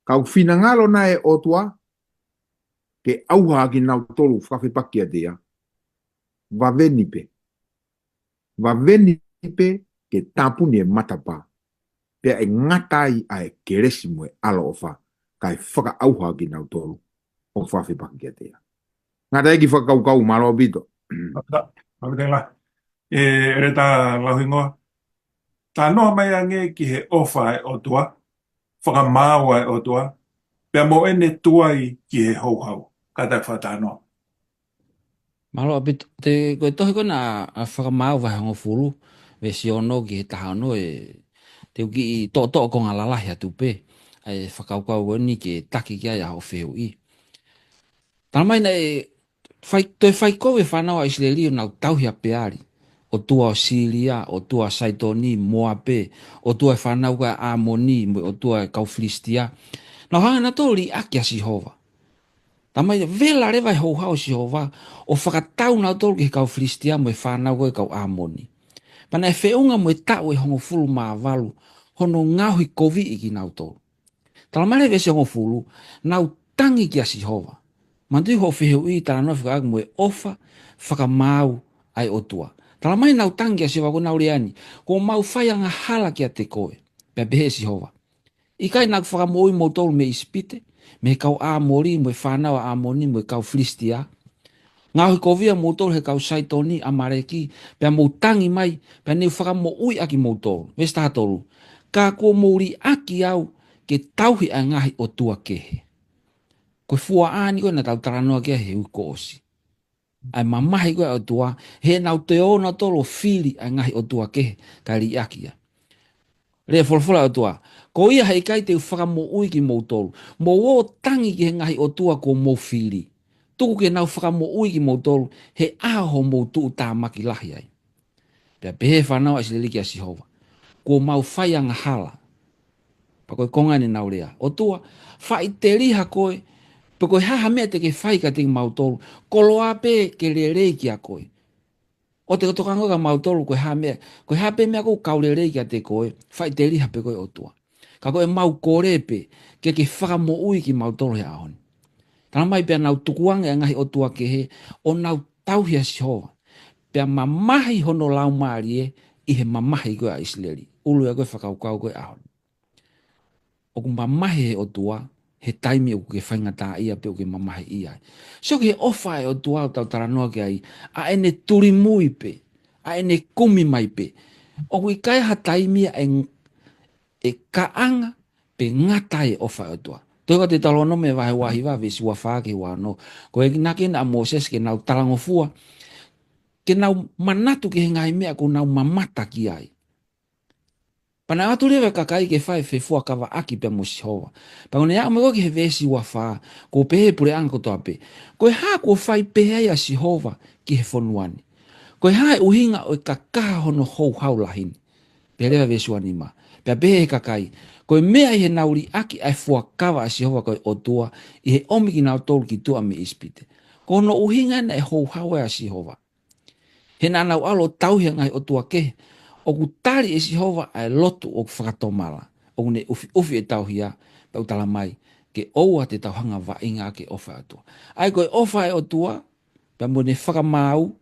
B: Ka ufina ngalo na e o tua, ke auha ki nau tolu whakawhipakia te ia. Wavenipe. Wavenipe ke tapuni e matapa. Pea e ngatai a e keresi mo e alo ofa, kai whaka auha ki nau tolu, o whawhipakia te ia. Ngata eki whakaukau malo bito.
A: Whakatela. Ere tā lauhingoa. Tā noa mai ange ki he ofa e o tua, whakamāua e o tua, pea mo ene tuai ki he hauhau. Kata whata noa.
C: Malo apit te koe tohi kona a whakamau vai hongo furu ve si ono ki he taha ono e te uki i to ko ngā lalahi atu pe ai whakaukau wani ke taki kia ia ho wheu i. Tana mai nei toi whai koe whanau a Israeli o nau tauhi a peari o tua o Siria, o tua Saitoni, Moabe, o tua e whanau ka Amoni, o tua e kau Filistia. Nau hanga na tō li aki a Sihova. Tamai vela rewa hou hao Sihova o whakatau nau tolu ki kau Filistia mo e whanau koe kau Amoni. Pana e whiunga mo e tau e hongo fulu maa walu hono ngauhi kovi i ki nau tolu. Tala mare vese hongo fulu nau tangi ki a Sihova. Mantui ho whiheu i tala noa whikaag mo e ofa whakamau ai o tua. Tala mai nau tangi a Sihova ko nau reani ko mau whaianga hala ki a te koe. Pea behe Sihova. Ikai nau whakamoi mo tolu me ispite. Me kau Amori, mo e whanau a Amoni, mo e kau Filistia. Ngāhui kovia mo tolu he kau Saitoni, Amareki, pea mo tangi mai, pea neu whakamo ui aki mo tolu. Vesta tolu. Ka ko mouri aki au ke tauhi a ngahi o tua kehe. Koe fua aani koe na tau taranoa kia he uko osi. Ai mamahi koe o tua, he nau te ona tolu fili a ngahi o tua kehe, ka ri aki ia. Rea folfola o tua. Ko ia hei kai te whakamo ui ki mou tolu. Mo o tangi ki he ngahi o tua ko mou fili. Tuku ke nau whakamo ui ki mou tolu, he aho mou tuu tā maki lahi ai. Pea pehe whanau a sileliki a Sihova. Ko mau whaianga hala. Pa koe konga ni nau rea. O tua, whai te riha koe, pa koe haha mea te ke whai ka te mau tolu. Kolo ape ke le rei ki a koe. O te kotokango ka mau tolu koe hape mea kou kaure rei ki a te koe, whai te riha pe koe o tua. Ka koe mau korepe, ke whakamo ui ki mau tolu he ahoni. Tala mai pia nau tukuanga e ngahi o tua ke he, o nau tauhia si hoa. Pia mamahi hono lau maari e, i he mamahi koe a Israeli. Ulu e koe whakaukau koe ahon. O ku mamahi he o tua, he taimi o ku ke whainga tā ia pe o ke mamahi ia. So ke ofa e o tua o tau taranoa ke ai, a ene turi mui pe, a ene kumi mai pe. O ku i kai ha taimi e kaanga pe ngata e ofa e o tua. Toika te talono me wahe wahi wa vesi wa whaake wa no. Ko e nake na Moses ke nau talangofua, ke nau manatu ke ngai mea ko nau mamata ki ai. Pana atu lewe kakai ke whae whewhua kawa aki pe mo sihowa. Pangone ya umego ki he vesi wa whaa, ko pehe pure anga kotoa pe. Ko e haa ko whai pehe a sihowa ki he whonuani. Ko e haa e uhinga o e kakaha hono hou hau lahini. Pehe lewe vesi wani ma. Pehe pehe kakai. Ko e mea i he nauri aki ai fua kawa a sihowa ko e otua, i he omi ki nau tolu ki tua me ispite. Ko no uhinga na e hou hau a sihowa. He na nau alo tauhia ngai otua ke. O ku tari e Sihova ai lotu o ku whakatomala. O ku ne ufi e tauhia, pa utala mai, ke oua te tauhanga wa inga ke ofa atua. Ai koe ofa e o tua, pa mo ne whakamau,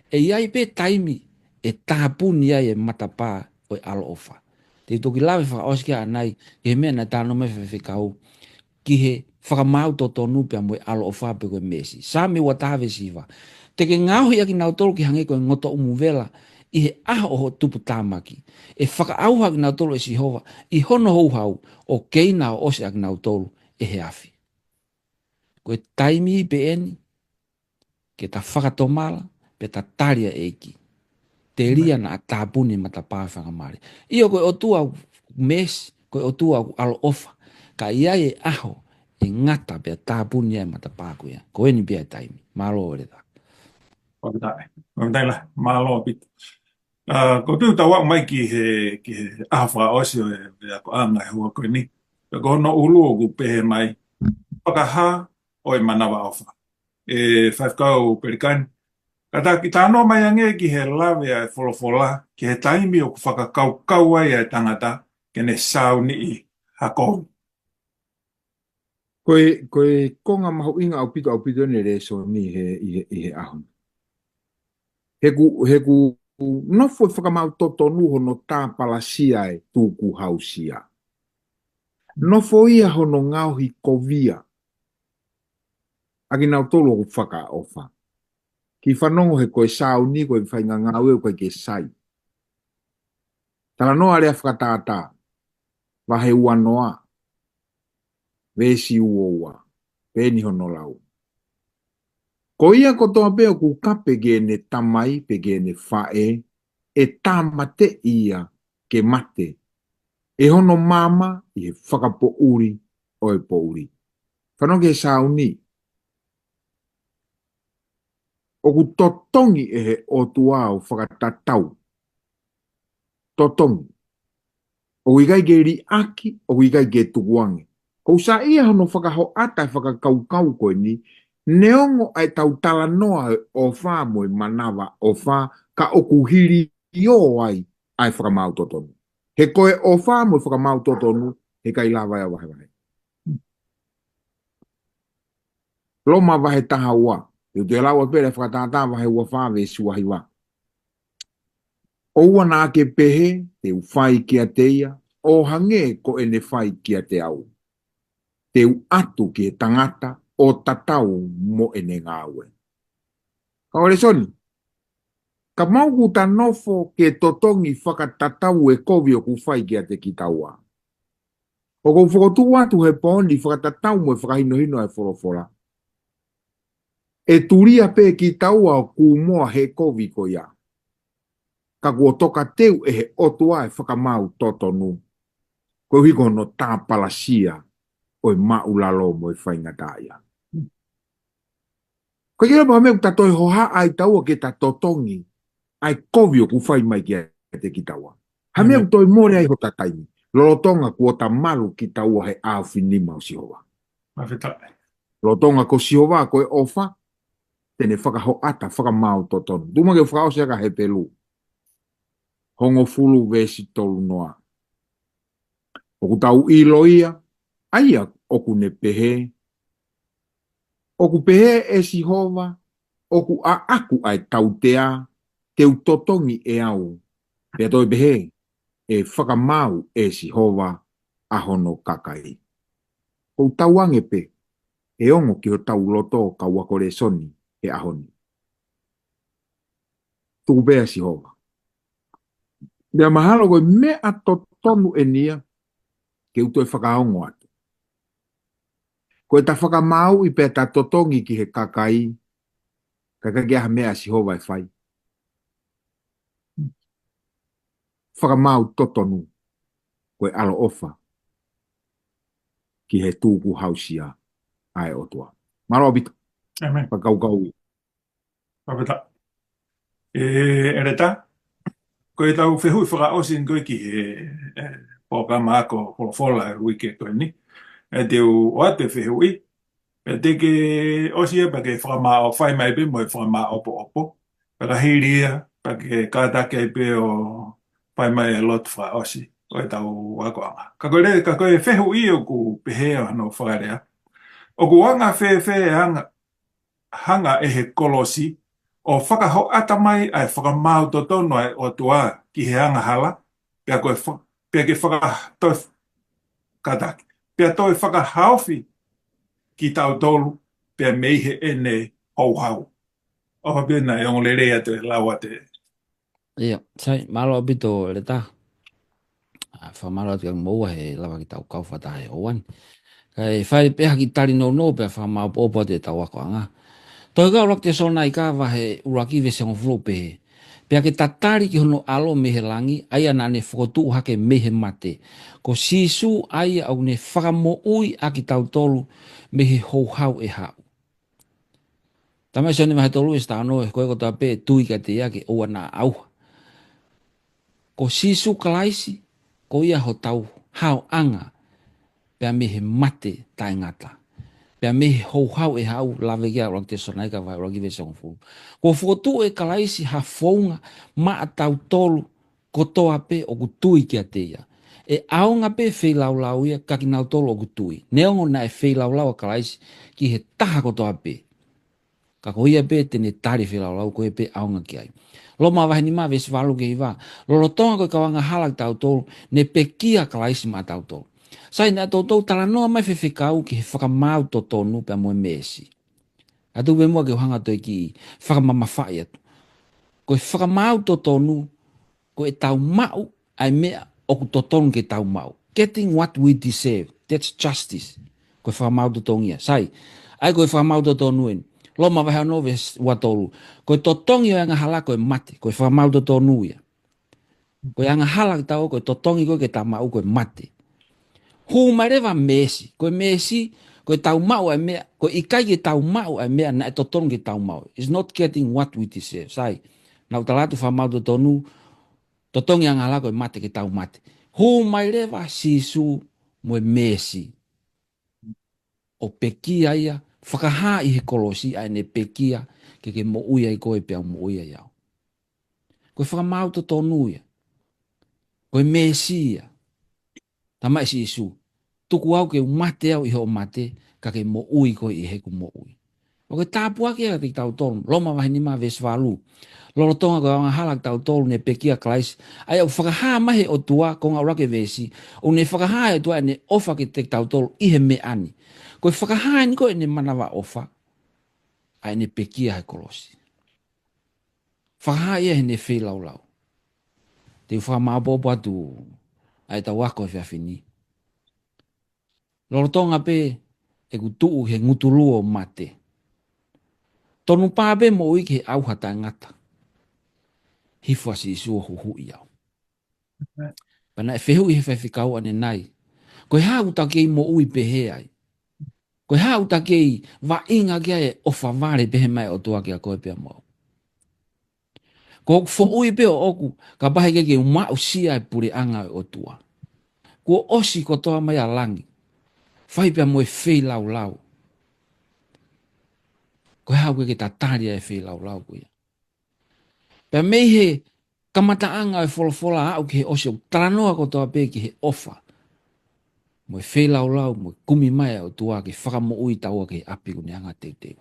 C: e iai pe taimi, e tāpuni ai e matapā o e alo ofa. Te toki lawe whakaoski anai, ke he mea na tāno me whewhekau, ki he whakamau to tonu pe mo e alo ofa pe koe mesi. Sami wa tāwe siwa. Te ke ngauhi aki nau tolu ki hange koe ngoto umuvela, i he aho o tupu tāmaki. E whakaauha ki nau tolu e Sihova, i hono hou hau o keina o ose aki nau tolu e he afi. Koe taimi pe eni, ke ta whakatomala, pe ta taria eiki. Te ria na a tāpuni ma ta pāwhakamare. Io koe o tua mes, koe o tua alo ofa, ka iai e aho e ngata pe tāpuni ai ma ta pākuia. Koe ni pia taimi. Malo o reta.
A: Wamitai la, malo pit. Ko piu tawa mai ki he awha osio e ako anga e hua koe ni. Ko hono ulu o ku pehe mai. Whakaha o e manawa awha. E whaifkau perikani. Kata ki tāno mai ange ki he lawe ai wholofola, ki he taimi o ku whakakau ai ai tangata, ke ne sau ni i hakou.
B: Koe konga mahu inga au pito ne re so ni i he ahon. He ku nofo e whakamau totonu hono tā palasia e tūku hausia. Nofo ia hono ngauhi kovia. Aki nau tolu o whaka ofa. Ki whanongo he koe sao ni koe whainga ngau e koe ke sai. Tala noa rea whakatātā. Wahe ua noa. Vesi uoua. Peni hono lau. Ko ia kotoa peo ku kape ge ne tamai pe ge ne whae. E tāmate ia ke mate. E hono mama i he whakapo uri o e po uri. Whanongo he sao ni. O ku totongi e he otua o whakatatau. Totongi. O ikai ge ri aki, o ikai ge tukuange. Ko sa ia hono whakaho ata whakakaukau koe ni, neongo ai tau tala noa o wha mo i manawa o wha ka oku hiri i ai whakamau totonu. He koe o wha mo i whakamau totonu, he kai la vai a wahe wahe. Loma wahe taha ua. Te lawa pere whakatata wahe ua wha ve suahi wa. O ua nā ke pehe, te uwhai kia teia, o hange ko ene whai kia te au. Te u atu ki e tangata, o tatau mo ene ngāwe. Kaore soni, ka mauku ta nofo ke totongi whakatatau e kovi o ku whai kia te ki taua. O kou whakotu atu he pōni whakatatau mo e whakahinohino e whorofora. E turia pe ki taua o ku moa he kovi ko ia. Ka kua toka teu e he otua e whakamau totonu. Ko hiko no tā palasia o e maulalo mo e whaingataya. Ko kira pa mea ta toi hoha ai taua ke ta totongi ai kovi o ku whai mai kia te ki taua. Ha mea toi more ai ho ta taimi. Lolotonga kua ta malu ki taua he awhinima o Sihova. Lolotonga ko Sihova ko e ofa tene whakaho ata whakamau totonu. Tuma ke whakao seaka he pelu. Hongo fulu vesi tolu noa. O ku tau iloia, aia o ku ne pehe, O ku pehe e si hova, o ku a aku ai tautea, ke u totongi e au. Pea toi pehe, e whakamau e si hova, ahono kakai. O tauange pe, e ongo ki o tau loto ka wakore soni, e ahoni. Tuku pea si hova. Mea mahalo koe mea totonu e nia, ke u toi whakaongo atu. Koe ta whakamau i pea ta totongi ki he kakai, kakake aha mea si hova e whai. Whakamau totonu, koe alo ofa, ki he tūku hausia ai otua. Maro bito,
A: Amen.
B: pakaukau.
A: Papeta. Ereta, koe tau whehui whakaosin koe ki poka mako holofola e wike koe ni. E te o ate whehui. E te ke osia pa ke whakamao whai mai pe mo e whakamao opo opo. Paka hiria, pa ke kātake pe o whai mai e lot whaosi. Koe tau wakoanga. Ka koe whehui o ku pehea no whakarea. O ku anga whe hanga e he kolosi, o whakaho ata mai ai whakamau to tono ai o tua ki he anga hala, pia ke whakatoi kataki. Pia toi whakahauwhi ki tau tolu, pia meihe e nei hau hau. O pina e ongo rea te laua te.
C: Ia, sai, malo bito le ta. Whamalo atu ang maua he lawa ki tau kau whata he oan. Kai whai peha ki tari no pia whamao popo te tau ako anga. Toi kau lak te sona i ka wahe uraki ve seong flo pehe. Pia ke tatari ki hono alo mehe langi, aia na ne whakotu hake mehe mate. Ko sisu aia au ne whakamo ui a ki tau tolu mehe houhau e hau. Tamai soni mahe tolu e stano e koe kota pe tui ka te ia ke oa na auha. Ko sisu kalaisi, ko ia ho tau hau anga, pia mehe mate tai ngata. Pia mehe hou e hau lawe kia orang te sonai ka vai orang ki vesong fu. Ko fotu e kalaisi ha founga ma atau tolu kotoa pe o kutui kia te ia. E aonga pe fei lau ia kaki nau tolu o kutui. Neongo na e fei lau kalaisi ki he taha kotoa pe. Ka ko ia pe tene tari fei lau ko e pe aonga ki ai. Lo ma wahi ni ma vesi walu ke iwa. Lolo tonga koe kawanga halak tau tolu ne pe kia kalaisi ma tau tolu. Sai na tōtou tala noa mai whewhekau ki he whakamau tō tōnu pia moe mesi. Atu we mua ke hanga toi ki whakamama whai atu. Ko e whakamau tō tōnu, ko e tau mau ai mea o ku tō tōnu ke tau mau. Getting what we deserve, that's justice. Ko e whakamau tō tōngia. Sai, ai ko e whakamau tō tōnu en. Loma wahe anō ves watolu. Ko e tō tōngi o anga hala ko e mate, ko e whakamau tō tōnu ia. Ko e anga hala ki tau ko e tō tōngi ko ke tau mau ko e mate. Hu marewa mesi, ko mesi, ko tau mau ai mea, ko ikai ke tau mau ai mea na e totonu ke tau mau. It's not getting what we deserve. Sai, na utalatu wha mau totonu, totongi ang ala ko mate ke tau mate. Hu marewa sisu mo mesi. O pekia ia, whakaha i he kolosi ai ne pekia ke mo uia i koe pia mo uia iau. Ko whakamau totonu ia. Ko mesi ia. Tamai si isu. Tuku au ke mate au i ho mate, ka ke mo ui ko i he ku mo ui. O ke tāpua ke a te tau tolu, loma wahi ni ma ves walu. Lolo tonga ko anga halak tau tolu ne pekia klais, ai au whakaha mahe o tua ko ngā rake vesi, o ne whakaha e tua ne ofa ke te tau tolu i he me ani. Ko whakaha ni ko e ne manawa ofa, ai ne pekia he kolosi. Whakaha ia he ne whi lau lau. Te whakamabobo atu, ai tau wako e whiawhini. Lolo tonga pe e ku tuu he ngutuluo mate. Tonu pāpe mo ui ke au hata ngata. Hifua si isua huhu i au. Pana e whehu i he whewhikau ane nai. Koe hau ta kei mo ui pehe ai. Koe hau ta kei wa inga kia e ofa vare pehe mai o tua kia koe pia mo. Ko fo ui pe o oku ka bahe ke umau sia e pure anga o tua. Ko osi ko toa mai a langi. Whai pia mo e whei lau lau. Ko hau ke tataria e whei lau lau kuia. Pea mei he kamata anga e wholofola au ki he osio. Taranoa ko toa pe ki he ofa. mo fe lau mo kumi mai o tua ke whakamo ui taua ke api ko neanga teu.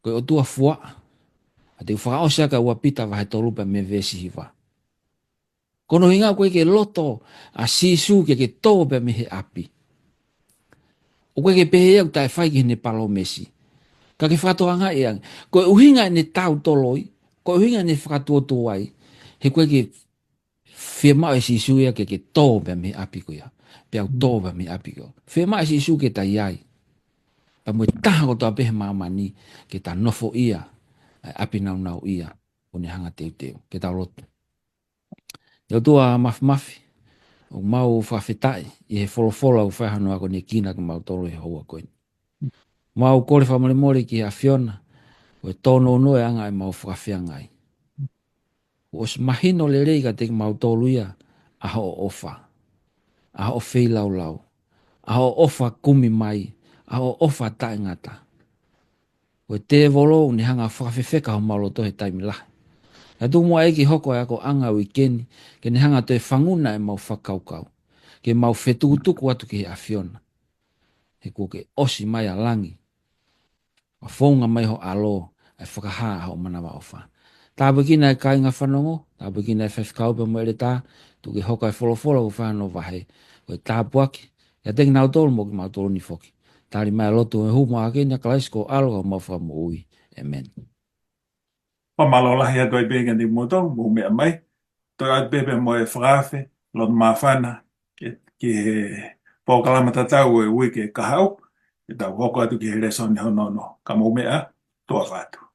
C: Ko o tua fua, a te whakao seaka ua pita vahe tolupa me vesi hiwa. Kono hinga koe ke loto a sisu ke tō pe me he api. O koe ke pehe au tae whai ki ne palo mesi. Ka ke whakatoa nga e ang. Koe uhinga ne tau toloi, koe uhinga ne whakatoa tuai, he koe ke whia e sisu ia ke tō pe me api ko ia. Pe au tō pe me api ko. Whia e sisu ke tai ai. Pa mo taha ko toa pehe mamani ke ta nofo ia, api nau ia, o ne hanga teu, ke tau loto. Ia tua mafi, o mau whawhetai, i he folofolo au whahano ako ne kina ka mau tolo he hoa koe. Mau kore whamore ki a Fiona, o e tono noe anga e mau whawhiangai. O se mahino le rei ka te mau tolo ia, a ho ofa, a ho whei lau, a ho ofa kumi mai, a ho ofa tae ngata. O e te volo ni hanga whakawhewheka ho malo tohe taimi lahi. Na tu mua eki hoko e ako anga wikeni, ke ni hanga toe whanguna e mau whakaukau, ke mau whetukutuku atu ki he a Fiona. He ko ke osi mai a langi, a whaunga mai ho alo, e whakahaa ho manawa o wha. Tāpu kina e kai ngā whanongo, tāpu kina e whewhikaupe mo ere tā, tu ke hoka e wholofolo o whano wahe, o e tāpu aki, ia tengi nau tolu mo ki mau tolu ni whoki. Tāri mai lotu e humo ake ni a kalaisko alo ka mau whamo ui. Amen.
A: Pamalola ia toi pega ni moto, mo mea mai. Toi at pepe mo e whakawhi, lot mawhana, ki he pōkalama tatau e wike kahau, e tau hoko atu ki he resoni honono, ka mo mea, toa whātu.